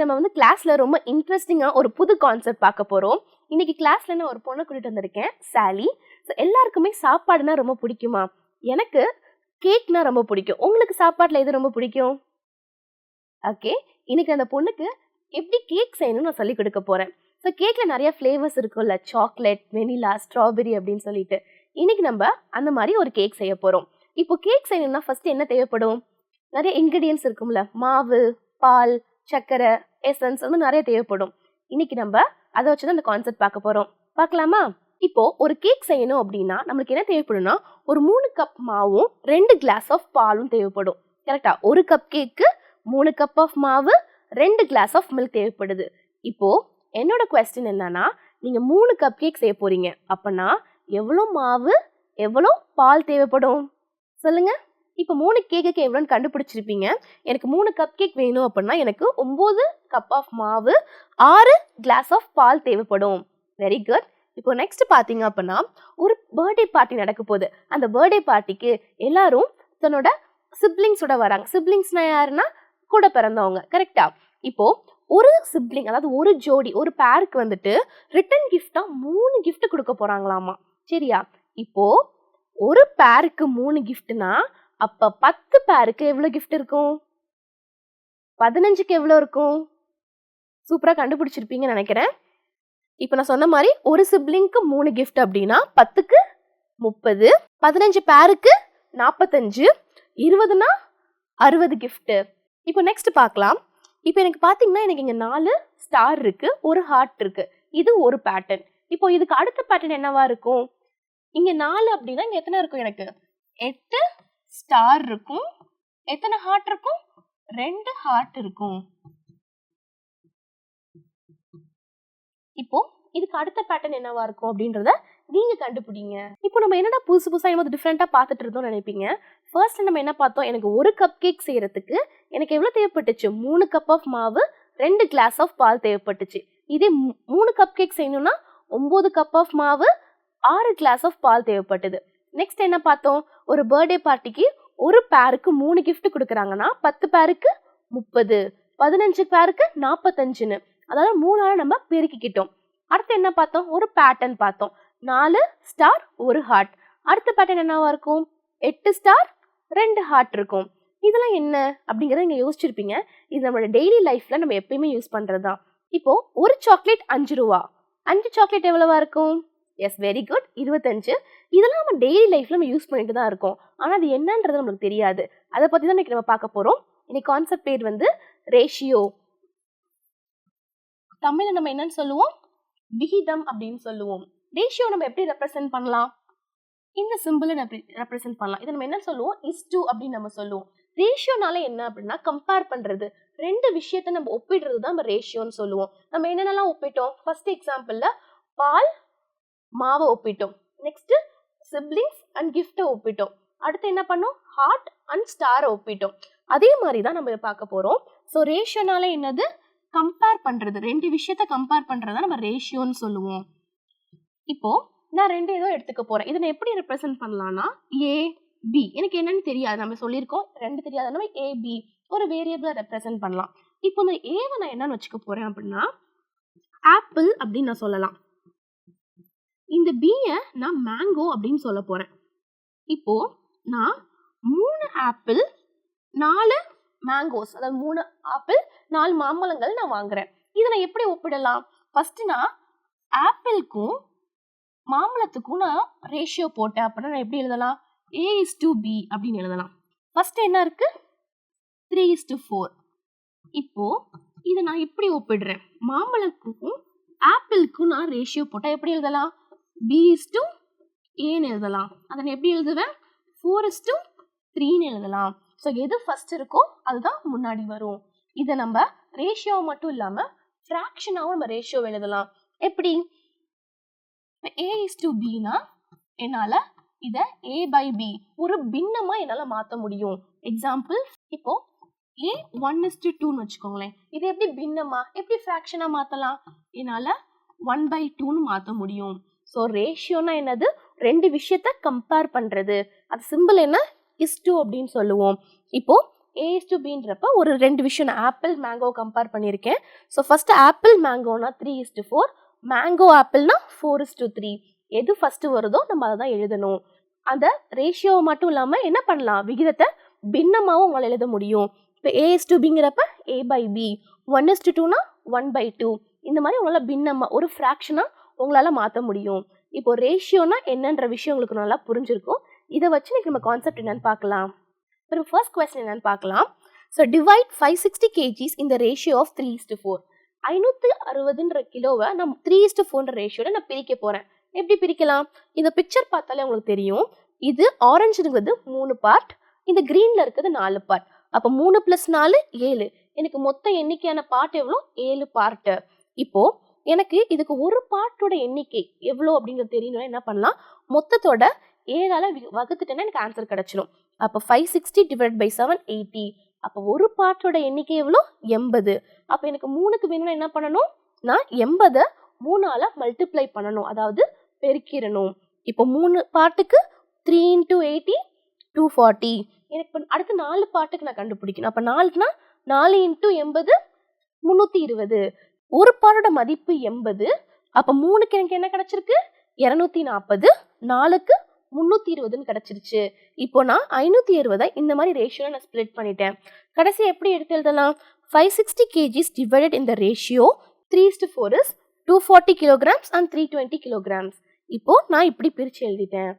இன்னைக்கு நம்ம வந்து கிளாஸ்ல ரொம்ப இன்ட்ரெஸ்டிங்கா ஒரு புது கான்செப்ட் பார்க்க போறோம். இன்னைக்கு கிளாஸ்ல நான் ஒரு பொண்ணை கூட்டிட்டு வந்திருக்கேன், சாலி. எல்லாருக்குமே சாப்பாடுனா ரொம்ப பிடிக்குமா? எனக்கு கேக்னா ரொம்ப பிடிக்கும். உங்களுக்கு சாப்பாட்டுல எது ரொம்ப பிடிக்கும்? ஓகே, இன்னைக்கு அந்த பொண்ணுக்கு எப்படி கேக் செய்யணும்னு நான் சொல்லி கொடுக்க போறேன். ஸோ கேக்ல நிறைய ஃப்ளேவர்ஸ் இருக்கும்ல, சாக்லேட், வெனிலா, ஸ்ட்ராபெரி அப்படின்னு சொல்லிட்டு. இன்னைக்கு நம்ம அந்த மாதிரி ஒரு கேக் செய்ய போறோம். இப்போ கேக் செய்யணும்னா ஃபர்ஸ்ட் என்ன தேவைப்படும்? நிறைய இன்கிரீடியன்ஸ் இருக்கும்ல, மாவு, பால், சர்க்கரை, எசன்ஸ், அது நிறைய தேவைப்படும். இன்னைக்கு நம்ம அதை வச்சுதான் அந்த கான்செப்ட் பார்க்க போறோம். பார்க்கலாமா? இப்போ ஒரு கேக் செய்யணும் அப்படின்னா நம்மளுக்கு என்ன தேவைப்படும்னா, ஒரு 3 கப் மாவும் 2 கிளாஸ் ஆஃப் பாலும் தேவைப்படும். கரெக்டா? ஒரு கப் கேக்கு 3 கப் ஆஃப் மாவு, 2 கிளாஸ் ஆஃப் மில்க் தேவைப்படுது. இப்போ என்னோட கொஸ்டின் என்னன்னா, நீங்க 3 கப் கேக் செய்ய போறீங்க அப்பனா எவ்வளோ மாவு, எவ்வளோ பால் தேவைப்படும் சொல்லுங்க. இப்போ 3 கேக்குக்கு எவ்வளோன்னு கண்டுபிடிச்சிருப்பீங்க. எனக்கு 3 கப் கேக் வேணும் அப்படின்னா எனக்கு 9 கப் ஆஃப் மாவு, 6 கிளாஸ் ஆஃப் பால் தேவைப்படும். Very good. இப்போ நெக்ஸ்ட் பார்த்தீங்க அப்படின்னா, ஒரு பர்த்டே பார்ட்டி நடக்க போகுது. அந்த பர்த்டே பார்ட்டிக்கு எல்லாரும் தன்னோட சிப்ளிங்ஸோட வராங்க. சிப்ளிங்ஸ்னா யாருன்னா கூட பிறந்தவங்க. கரெக்டா? இப்போ ஒரு சிப்ளிங், அதாவது ஒரு ஜோடி, ஒரு பேருக்கு வந்துட்டு ரிட்டன் கிஃப்டா 3 கிஃப்ட் கொடுக்க போறாங்களாமா. சரியா? இப்போ ஒரு பேருக்கு 3 கிஃப்ட்னா அப்ப 10 பேருக்கு எவ்வளவு கிஃப்ட் இருக்கும்? 15க்கு எவ்வளவு இருக்கும்? சூப்பரா கண்டுபிடிச்சிருப்பீங்கன்னு நினைக்கிறேன். இப்போ நான் சொன்ன மாதிரி ஒரு சிப்ளிங்க்கு 3 கிஃப்ட் அப்படின்னா 10க்கு 30, 15 பேருக்கு 45, 20னா 60 கிஃப்ட். இப்போ நெக்ஸ்ட் பார்க்கலாம். இப்போ எனக்கு பாத்தீங்கன்னா எனக்கு இங்க 4 ஸ்டார் இருக்கு, ஒரு ஹார்ட் இருக்கு. இது ஒரு பேட்டர்ன். இப்போ இதுக்கு அடுத்த பேட்டர்ன் என்னவா இருக்கும்? இங்க 4 அப்படின்னா இங்க எத்தனை இருக்கும்? எனக்கு 8 ஸ்டார் இருக்கும். எத்தனை ஹார்ட் இருக்கும்? 2 ஹார்ட் இருக்கும். இப்போ இதுக்கு அடுத்த பேட்டர்ன் என்னவா இருக்கும் அப்படின்றத நீங்க கண்டுபிடிங்க. இப்போ நம்ம என்னடா புதுசு புதுசா என்னமோ டிஃப்ரெண்டா பார்த்துட்டு இருந்தோம்னு நினைப்பீங்க. ஃபர்ஸ்ட் நம்ம என்ன பார்த்தோம்? எனக்கு ஒரு கப் கேக் செய்யறதுக்கு எனக்கு எவ்வளவு தேவைப்பட்டுச்சு? 3 கப் ஆஃப் மாவு, 2 கிளாஸ் ஆஃப் பால் தேவைப்பட்டுச்சு. இதே 3 கப் கேக் செய்யணும்னா 9 கப் ஆஃப் மாவு, 6 கிளாஸ் ஆஃப் பால் தேவைப்பட்டது. நெக்ஸ்ட் என்ன பார்த்தோம்? ஒரு பர்த்டே பார்ட்டிக்கு ஒரு பேருக்கு 3 கிஃப்ட் கொடுக்குறாங்கன்னா 10 பேருக்கு 30, 15 பேருக்கு 45ன்னு, அதாவது 3ஆல நம்ம பெருக்கிக்கிட்டோம். அடுத்து என்ன பார்த்தோம்? ஒரு பேட்டர்ன் பார்த்தோம். 4 ஸ்டார், ஒரு ஹார்ட். அடுத்த பேட்டர்ன் என்னவா இருக்கும்? 8 ஸ்டார், 2 ஹார்ட் இருக்கும். இதெல்லாம் என்ன அப்படிங்கறத நீங்க யோசிச்சிருப்பீங்க. இது நம்மளோட டெய்லி லைஃப்ல நம்ம எப்பயுமே யூஸ் பண்றதுதான். இப்போ ஒரு சாக்லேட் 5 ரூபா. 5 சாக்லேட் எவ்வளவா இருக்கும்? Yes, very good, 25. இதெல்லாம் நம்ம டெய்லி லைஃப்ல நம்ம யூஸ் பண்ணிட்டு தான் இருக்கோம். ஆனா அது என்னன்றது நமக்கு தெரியாது. அதை பத்தி தான் இன்னைக்கு நம்ம பார்க்க போறோம். இன்னைக்கு கான்செப்ட் பேர் வந்து ரேஷியோ. தமிழ்ல நம்ம என்னன்னு சொல்லுவோம்? விகிதம் அப்படின்னு சொல்லுவோம். ரேஷியோ நம்ம எப்படி ரெப்ரசென்ட் பண்ணலாம்? இந்த சிம்பிளை ரெப்ரசென்ட் பண்ணலாம். இதை நம்ம என்ன சொல்லுவோம்? இஸ்-டு அப்படின்னு நம்ம சொல்லுவோம். ரேஷியோனால என்ன அப்படின்னா கம்பேர் பண்றது. 2 விஷயத்தை நம்ம ஒப்பிடுறது தான் நம்ம ரேஷியோன்னு சொல்லுவோம். நம்ம என்னென்னலாம் ஒப்பிட்டோம்? ஃபர்ஸ்ட் எக்ஸாம்பிள்ல பால், மாவை ஒப்பிட்டோம். நெக்ஸ்ட் சிப்ளிங்ஸ் அண்ட் கிஃப்ட்டை ஒப்பிட்டோம். அடுத்து என்ன பண்ணோம்? ஹார்ட் அண்ட் ஸ்டாரை ஒப்பிட்டோம். அதே மாதிரி தான் நம்ம பார்க்க போறோம். ஸோ ரேஷியோனால என்னது? கம்பேர் பண்றது. 2 விஷயத்த கம்பேர் பண்றதா நம்ம ரேஷியோன்னு சொல்லுவோம். இப்போ நான் 2 ஏதோ எடுத்துக்க போறேன். இதை நான் எப்படி ரெப்ரசென்ட் பண்ணலாம்னா ஏ பி. எனக்கு என்னன்னு தெரியாது, நம்ம சொல்லியிருக்கோம் 2 தெரியாது, நம்ம ஏ பி ஒரு வேரியபிளை ரெப்ரசென்ட் பண்ணலாம். இப்போ இந்த ஏவை நான் என்னன்னு வச்சுக்க போறேன் அப்படின்னா ஆப்பிள் அப்படின்னு நான் சொல்லலாம். இந்த பியை நான் மேங்கோ அப்படின்னு சொல்ல போறேன். இப்போ நான் 3 ஆப்பிள், 4 மேங்கோஸ், அதாவது 3 ஆப்பிள், 4 மாம்பழங்கள் நான் வாங்குறேன். இதை நான் எப்படி ஒப்பிடலாம்? ஃபர்ஸ்ட் நான் ஆப்பிளுக்கும் மாம்பழத்துக்கும் நான் ரேஷியோ போட்டேன் அப்படின்னா நான் எப்படி எழுதலாம்? A/B அப்படின்னு எழுதலாம். ஃபர்ஸ்ட் என்ன இருக்கு? 3/4. இப்போ இதை நான் இப்படி ஒப்பிடுறேன். மாம்பழத்துக்கும் ஆப்பிளுக்கும் நான் ரேஷியோ போட்டா எப்படி எழுதலாம்? B/Aன்னு எழுதலாம். அதை நான் எப்படி எழுதுவேன்? 4/3ன்னு எழுதலாம். ஸோ எது ஃபர்ஸ்ட் இருக்கோ அதுதான் முன்னாடி வரும். இதை நம்ம ரேஷியோ மட்டும் இல்லாம ஃப்ராக்ஷனாவும் நம்ம ரேஷியோ எழுதலாம். எப்படி? A/Bனா என்னால இதை A/B ஒரு பின்னமா என்னால மாத்த முடியும். எக்ஸாம்பிள், இப்போ A1:2ன்னு வச்சுக்கோங்களேன். இதை எப்படி பின்னமா, எப்படி ஃப்ராக்ஷனா மாத்தலாம்? என்னால 1/2ன்னு மாத்த முடியும். ஸோ ரேஷியோனா என்னது? 2 விஷயத்த கம்பேர் பண்றது. அது சிம்பிள் என்ன? இஸ்-டு அப்படின்னு சொல்லுவோம். இப்போ A:B ஒரு ரெண்டு விஷயம் நான் ஆப்பிள் மேங்கோ கம்பேர் பண்ணியிருக்கேன். ஸோ ஃபர்ஸ்ட் ஆப்பிள் மேங்கோனா 3:4, மேங்கோ ஆப்பிள்னா 4:3. எது ஃபர்ஸ்ட் வருதோ நம்ம அதை தான் எழுதணும். அந்த ரேஷியோவை மட்டும் இல்லாமல் என்ன பண்ணலாம், விகிதத்தை பின்னமாகவும் உங்களால் எழுத முடியும். இப்போ A:B A/B, 1:2னா 1/2, இந்த மாதிரி உங்களால் பின்னமாக ஒரு ஃப்ராக்ஷனாக உங்களால் மாற்ற முடியும். இப்போ ரேஷியோனா என்னன்ற விஷயம் உங்களுக்கு நல்லா புரிஞ்சிருக்கும். இதை வச்சு இன்னைக்கு நம்ம கான்செப்ட் என்னன்னு பார்க்கலாம். இப்போ ஃபர்ஸ்ட் கொஸ்டின் என்னன்னு பார்க்கலாம். So divide 560 kgs in the ratio of 3:4. 560 கிலோவை நான் 3:4 ரேஷியோட நான் பிரிக்க போறேன். எப்படி பிரிக்கலாம்? இந்த பிக்சர் பார்த்தாலே உங்களுக்கு தெரியும். இது ஆரஞ்சுங்கிறது 3 பார்ட், இந்த கிரீன்ல இருக்கிறது 4 பார்ட். அப்போ 3 + 4 7. எனக்கு மொத்த எண்ணிக்கையான பார்ட் எவ்வளோ? 7 பார்ட். இப்போ எனக்கு இதுக்கு ஒரு பார்ட்டோட எண்ணிக்கை எவ்வளோ அப்படிங்கிறது தெரியணும். என்ன பண்ணலாம், மொத்தத்தோட 7ஆல வகுத்துட்டேன்னா எனக்கு ஆன்சர் கிடைச்சிடும். அப்போ 560 / 7 80. அப்போ ஒரு பார்ட்டோட எண்ணிக்கை எவ்வளோ? 80. அப்போ எனக்கு 3க்கு வேணும்னா என்ன பண்ணணும், நான் 80 3ஆல மல்டிப்ளை பண்ணணும், அதாவது பெருக்கிடணும். இப்போ 3 பார்ட்டுக்கு 3 × 80 240. எனக்கு அடுத்து 4 பார்ட்டுக்கு நான் கண்டுபிடிக்கணும். அப்போ 4க்குனா 4 × 80 320. ஒரு பார்ட்டோட மதிப்பு 80. அப்போ 3க்கு எனக்கு என்ன கிடைச்சிருக்கு? 240. 4க்கு 320 கிடைச்சிருச்சு. இப்போ நான் 560 இந்த மாதிரி ரேஷியோல நான் ஸ்ப்ளிட் பண்ணிட்டேன். கடைசி எப்படி எடுத்து எழுதலாம்? 560 kgs divided in the ratio 3:4 is 240 kilograms and 320 kilograms. இப்போ நான் இப்படி பிரிச்சு எழுதிட்டேன்.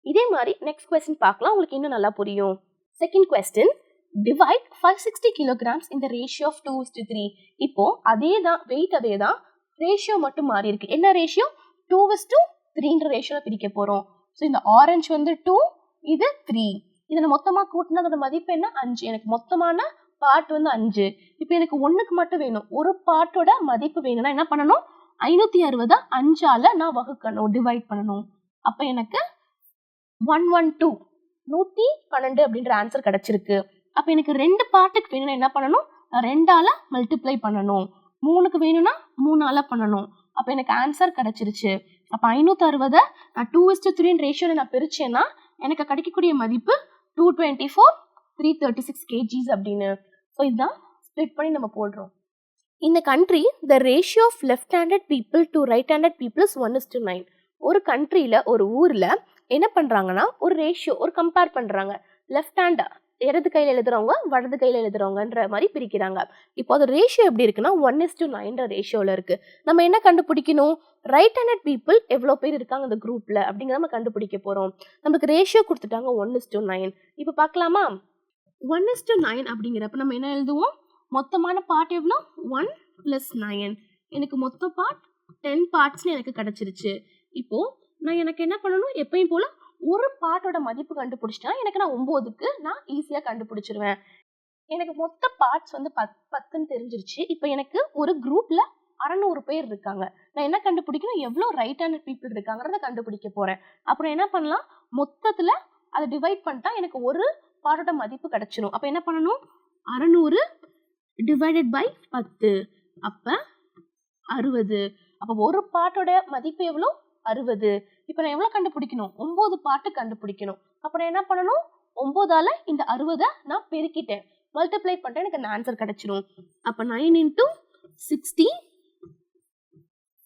இதே மாதிரி நெக்ஸ்ட் கொஸ்டின் பார்க்கலாம், உங்களுக்கு இன்னும் நல்லா புரியும். Second question, divide 560 kilograms in the ratio of 2:3. இப்போ அதே தான், வெயிட் அதே தான், ரேஷியோ மட்டும் மாறி இருக்கு. என்ன ரேஷியோ? 2:3 ரேஷியோல பிரிக்க போறோம். ஸோ இந்த ஆரஞ்சு வந்து 2, இது 3. இதை மொத்தமாக கூட்டினா அதோட மதிப்பு என்ன? 5. எனக்கு மொத்தமான பார்ட் வந்து 5. இப்போ எனக்கு 1க்கு மட்டும் வேணும், ஒரு பார்ட்டோட மதிப்பு வேணும்னா என்ன பண்ணணும்? 560 5ஆல நான் வகுக்கணும், டிவைட் பண்ணணும். அப்போ எனக்கு 112 112 அப்படின்ற ஆன்சர் கிடைச்சிருக்கு. அப்போ எனக்கு 2 பார்ட்டுக்கு வேணும்னா என்ன பண்ணணும்? 2ஆல மல்டிப்ளை பண்ணணும். 3க்கு வேணும்னா 3ஆல பண்ணணும். அப்போ எனக்கு ஆன்சர் கிடைச்சிருச்சு. அப்போ 560 நான் 2:3 ரேஷியோவில் நான் பிரிச்சேன்னா எனக்கு கிடைக்கக்கூடிய மதிப்பு 224 336 kgs அப்படின்னு. ஸோ இதுதான் ஸ்ப்ளிட் பண்ணி நம்ம போடுறோம். இந்த country the ratio of left handed people to right handed people is 1:9. ஒரு கண்ட்ரியில், ஒரு ஊரில் என்ன பண்ணுறாங்கன்னா ஒரு ரேஷியோ, ஒரு கம்பேர் பண்ணுறாங்க. லெஃப்ட் ஹேண்டா இடது கையில் எழுதுறவங்க, வலது கையில் எழுதுறவங்கன்ற மாதிரி பிரிக்கிறாங்க. இப்போ அது ரேஷியோ எப்படி இருக்குன்னா 1:9 ரேஷியோவில் இருக்கு. நம்ம என்ன கண்டுபிடிக்கணும்? ரைட் ஹேண்டட் பீப்புள் எவ்வளோ பேர் இருக்காங்க அந்த குரூப்ல அப்படிங்கிறத நம்ம கண்டுபிடிக்க போறோம். நமக்கு ரேஷியோ கொடுத்துட்டாங்க 1:9. இப்போ பார்க்கலாமா? 1:9 அப்படிங்கிறப்ப நம்ம என்ன எழுதுவோம்? மொத்தமான பார்ட் எவ்வளோ? 1 + 9. எனக்கு மொத்த பார்ட் 10 பார்ட்ஸ்னு எனக்கு கிடைச்சிருச்சு. இப்போ நான் எனக்கு என்ன பண்ணணும்? எப்பயும் போல ஒரு பார்ட்டோட மதிப்பு கண்டுபிடிச்சிட்டா எனக்கு நான் 9க்கு நான் ஈஸியாக கண்டுபிடிச்சிருவேன். எனக்கு மொத்த பார்ட்ஸ் வந்து 10ன்னு தெரிஞ்சிருச்சு. இப்போ எனக்கு ஒரு குரூப்ல 600 பேர் இருக்காங்க. நான் என்ன கண்டுபிடிக்கணும்? எவ்வளோ ரைட் ஹேண்டட் பீப்புள் இருக்காங்கிறத கண்டுபிடிக்க போறேன். அப்புறம் என்ன பண்ணலாம்? மொத்தத்தில் அதை டிவைட் பண்ணிட்டா எனக்கு ஒரு பார்ட்டோட மதிப்பு கிடைச்சிடும். அப்போ என்ன பண்ணணும்? 600 ÷ 10. அப்போ 60. அப்போ ஒரு பார்ட்டோட மதிப்பு எவ்வளோ? 60. இப்போ நான் எவ்வளோ கண்டுபிடிக்கணும்? 9 பார்ட்டு கண்டுபிடிக்கணும். அப்போ நான் என்ன பண்ணணும்? 9ஆல இந்த 60 நான் பெருக்கிட்டேன், மல்டிப்ளை பண்ணிட்டேன், எனக்கு அந்த ஆன்சர் கிடைச்சிடும். அப்போ 9 × 60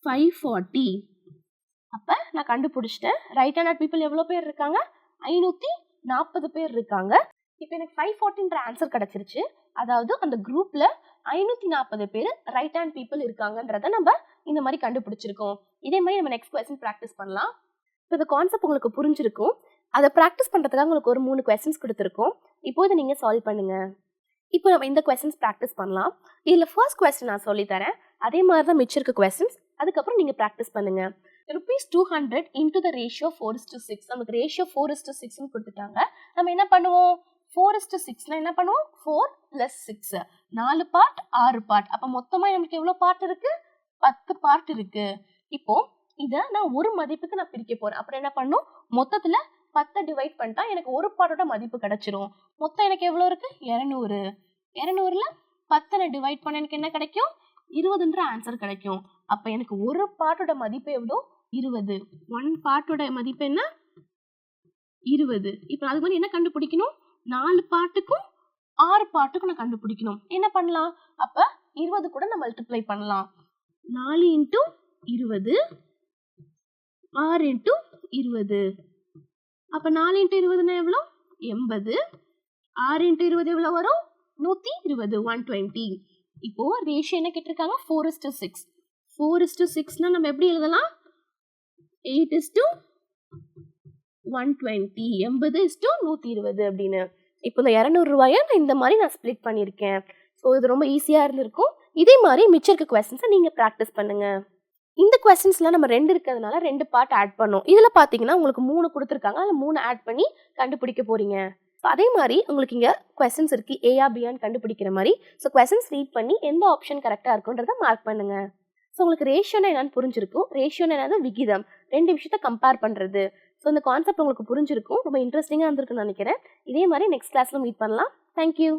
540. அப்போ நான் கண்டுபிடிச்சிட்டேன். ரைட் ஹேண்டட் பீப்புள் எவ்வளோ பேர் இருக்காங்க? 540 பேர் இருக்காங்க. இப்போ எனக்கு 540ன்ற ஆன்சர் கிடைச்சிருச்சு. அதாவது அந்த குரூப்ல 540 பேர் ரைட் ஹேண்ட் பீப்புள் இருக்காங்கன்றத நம்ம இந்த மாதிரி கண்டுபிடிச்சிருக்கோம். இதே மாதிரி நம்ம நெக்ஸ்ட் கொஸ்டின் ப்ராக்டிஸ் பண்ணலாம். இப்போ இந்த கான்செப்ட் உங்களுக்கு புரிஞ்சிருக்கும். அதை ப்ராக்டிஸ் பண்ணுறதுக்காக உங்களுக்கு ஒரு 3 கொஸ்டின்ஸ் கொடுத்துருக்கோம். இப்போ இதை நீங்கள் சால்வ் பண்ணுங்க. இப்போ நம்ம இந்த கொஸ்டின்ஸ் ப்ராக்டிஸ் பண்ணலாம். இதில் ஃபர்ஸ்ட் கொஸ்டின் நான் சொல்லித்தரேன், அதே மாதிரி தான் மிச்சம் இருக்க கொஸ்டின்ஸ். அதுக்கப்புறம் நீங்கள் ப்ராக்டிஸ் பண்ணுங்க. ₹200 into the ratio 4:6. நமக்கு ரேஷியோ 4:6 கொடுத்துட்டாங்க. நம்ம என்ன பண்ணுவோம்? 4:6 என்ன பண்ணுவோம்? 4 + 6. 4 பார்ட் 6 பார்ட். அப்போ மொத்தமாக நமக்கு எவ்வளோ பார்ட் இருக்கு? 10 பார்ட் இருக்கு. இப்போ இதை நான் ஒரு மதிப்புக்கு நான் பிரிக்க போறேன். அப்புறம் என்ன பண்ணும்? மொத்தத்தில் 10 டிவைட் பண்ணிட்டா எனக்கு ஒரு பார்ட்டோட மதிப்பு கிடைச்சிரும். மொத்தம் எனக்கு எவ்வளோ இருக்கு? 200. 200ல் 10 டிவைட் பண்ண எனக்கு என்ன கிடைக்கும்? 20ன்ற ஆன்சர் கிடைக்கும். அப்போ எனக்கு ஒரு பார்ட்டோட மதிப்பு எவ்வளோ? 20. 1 பார்ட்டோட மதிப்பு என்ன? 20. இப்போ அதுக்கு வந்து என்ன கண்டுபிடிக்கணும்? 4 பார்ட்டுக்கும் 6 பார்ட்டுக்கு நான் கண்டுபிடிக்கணும். என்ன பண்ணலாம்? அப்ப 20 கூட நான் மல்டிப்ளை பண்ணலாம். 4 × 20 6 × 20. அப்ப 4 × 20 எவ்வளோ? 80. 6 × 20 எவ்வளோ வரும்? 120, 120. இப்போ ரேஷியோ என்ன கேட்டிருக்காங்க? 4:6. 4:6னா நம்ம எப்படி எழுதலாம்? 8:120. 80:120 அப்படின்னு. இப்போ இந்த 200 ரூபாயை நான் இந்த மாதிரி நான் ஸ்ப்ளிட் பண்ணியிருக்கேன். ஸோ இது ரொம்ப ஈஸியாக இருந்திருக்கும். இதே மாதிரி மிச்சம் இருக்க கொஸ்டின்ஸை நீங்கள் ப்ராக்டிஸ் பண்ணுங்க. இந்த கொஸ்டின்ஸ்லாம் நம்ம 2 இருக்கிறதுனால 2 பார்ட் ஆட் பண்ணோம். இதில் பார்த்தீங்கன்னா உங்களுக்கு 3 கொடுத்துருக்காங்க. அதில் 3 ஆட் பண்ணி கண்டுபிடிக்க போறீங்க. ஸோ அதே மாதிரி உங்களுக்கு இங்கே கொஸ்டின்ஸ் இருக்குது, ஏயா பியான்னு கண்டுபிடிக்கிற மாதிரி. ஸோ கொஸ்டின்ஸ் ரீட் பண்ணி எந்த ஆப்ஷன் கரெக்டாக இருக்குன்றதை மார்க் பண்ணுங்க. ஸோ உங்களுக்கு ரேஷியோனா என்னன்னு புரிஞ்சிருக்கும். ரேஷியோனா என்னது? விகிதம். 2 விஷயத்தை கம்பேர் பண்ணுறது. ஸோ இந்த கான்செப்ட் உங்களுக்கு புரிஞ்சிருக்கும். ரொம்ப இன்ட்ரெஸ்டிங்காக இருந்திருக்குன்னு நினைக்கிறேன். இதே மாதிரி நெக்ஸ்ட் கிளாஸில் மீட் பண்ணலாம். தேங்க்யூ.